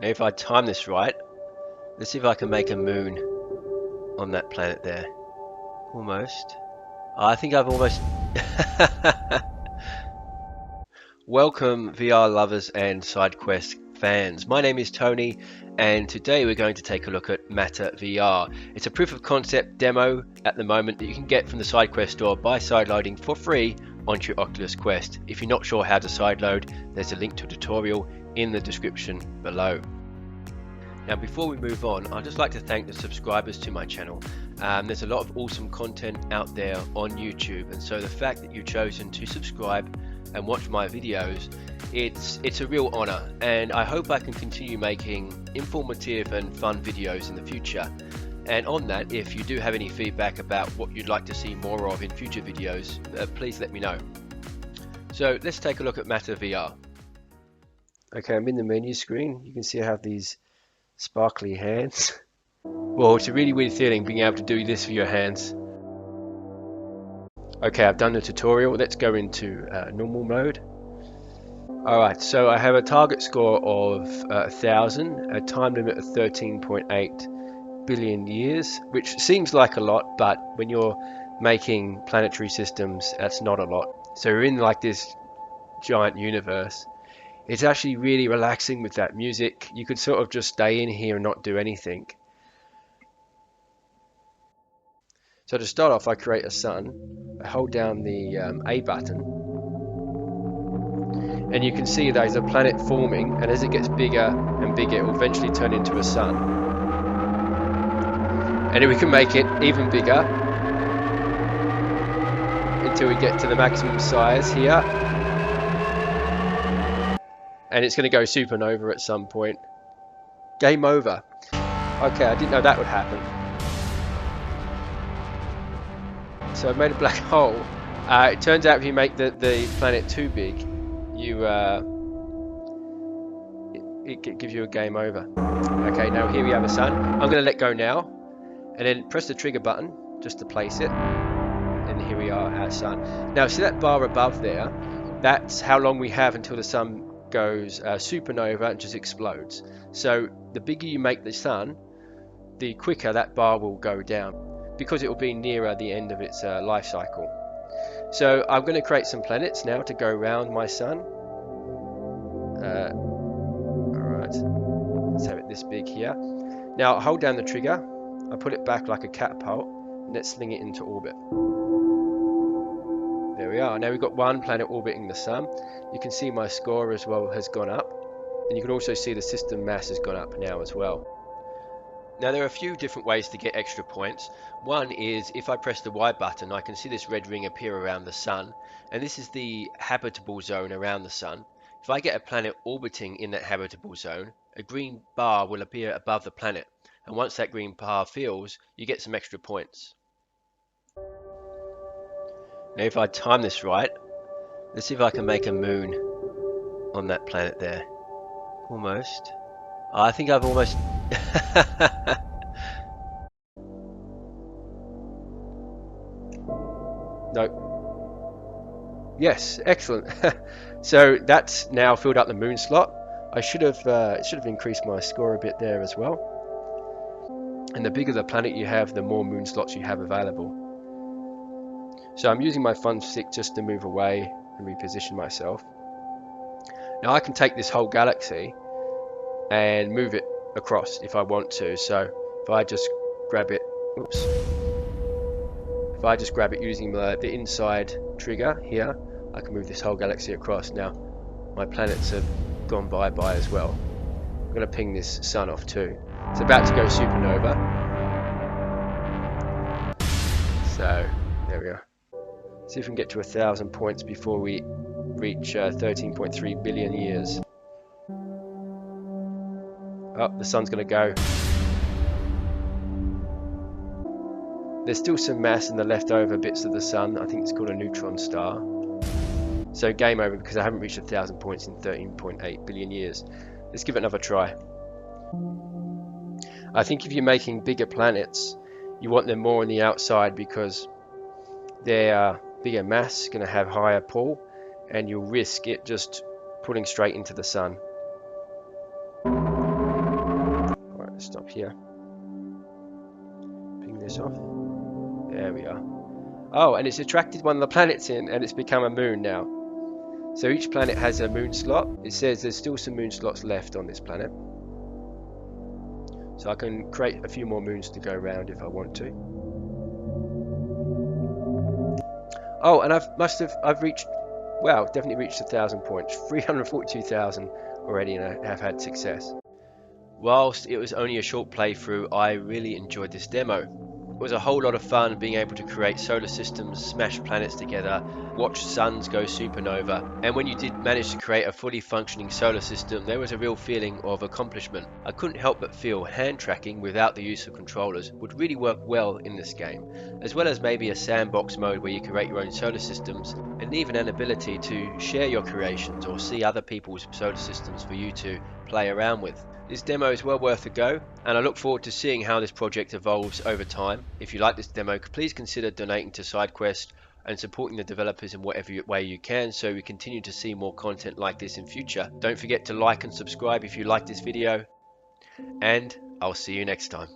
Now if I time this right, let's see if I can make a moon on that planet there. Almost. I think I've almost... Welcome VR lovers and SideQuest fans. My name is Tony and today we're going to take a look at Matter VR. It's a proof of concept demo at the moment that you can get from the SideQuest store by sideloading for free onto your Oculus Quest. If you're not sure how to sideload, there's a link to a tutorial in the description below. Now before we move on, I'd just like to thank the subscribers to my channel. There's a lot of awesome content out there on YouTube, and so the fact that you've chosen to subscribe and watch my videos, it's a real honor, and I hope I can continue making informative and fun videos in the future. And on that, if you do have any feedback about what you'd like to see more of in future videos, please let me know. So let's take a look at Matter VR. Okay, I'm in the menu screen. You can see I have these sparkly hands. Well, it's a really weird feeling being able to do this with your hands. Okay, I've done the tutorial. Let's go into normal mode. Alright, so I have a target score of 1000, a time limit of 13.8 billion years, which seems like a lot, but when you're making planetary systems, that's not a lot. So we're in like this giant universe. It's actually really relaxing with that music. You could sort of just stay in here and not do anything. So to start off, I create a sun. I hold down the A button, and you can see there's a planet forming, and as it gets bigger and bigger, it will eventually turn into a sun. And then we can make it even bigger until we get to the maximum size here. And it's going to go supernova at some point. Game over. Okay, I didn't know that would happen. So I've made a black hole. It turns out if you make the planet too big, it gives you a game over. Okay, now here we have a sun. I'm going to let go now, and then press the trigger button just to place it. And here we are, our sun. Now see that bar above there? That's how long we have until the sun goes supernova and just explodes. So the bigger you make the sun, the quicker that bar will go down, because it will be nearer the end of its life cycle. So I'm going to create some planets now to go around my sun. Alright, let's have it this big here. Now hold down the trigger, I put it back like a catapult, and let's sling it into orbit. There we are. Now we've got one planet orbiting the sun. You can see my score as well has gone up, and you can also see the system mass has gone up now as well. Now there are a few different ways to get extra points. One is if I press the Y button, I can see this red ring appear around the sun, and this is the habitable zone around the sun. If I get a planet orbiting in that habitable zone, a green bar will appear above the planet, and once that green bar fills, you get some extra points. Now if I time this right, let's see if I can make a moon on that planet there. Almost. I think I've almost... Nope. Yes, excellent. So that's now filled up the moon slot. I should have increased my score a bit there as well. And the bigger the planet you have, the more moon slots you have available. So I'm using my fun stick just to move away and reposition myself. Now I can take this whole galaxy and move it across if I want to. So if I just grab it, oops. If I just grab it using the inside trigger here, I can move this whole galaxy across. Now my planets have gone bye-bye as well. I'm going to ping this sun off too. It's about to go supernova. So there we are. See if we can get to 1,000 points before we reach 13.3 billion years. Oh, the sun's going to go. There's still some mass in the leftover bits of the sun. I think it's called a neutron star. So game over because I haven't reached 1,000 points in 13.8 billion years. Let's give it another try. I think if you're making bigger planets, you want them more on the outside because their bigger mass is going to have higher pull, and you'll risk it just pulling straight into the sun. stop here. Ping this off. There we are. Oh, and it's attracted one of the planets in, and it's become a moon now. So each planet has a moon slot. It says there's still some moon slots left on this planet. So I can create a few more moons to go around if I want to. Oh, and I've reached, well, definitely reached 1,000 points, 342,000 already, and I have had success. Whilst it was only a short playthrough, I really enjoyed this demo. It was a whole lot of fun being able to create solar systems, smash planets together, watch suns go supernova, and when you did manage to create a fully functioning solar system, there was a real feeling of accomplishment. I couldn't help but feel hand tracking without the use of controllers would really work well in this game, as well as maybe a sandbox mode where you create your own solar systems, and even an ability to share your creations or see other people's solar systems for you to play around with. This demo is well worth a go, and I look forward to seeing how this project evolves over time. If you like this demo, please consider donating to SideQuest and supporting the developers in whatever way you can so we continue to see more content like this in future. Don't forget to like and subscribe if you like this video, and I'll see you next time.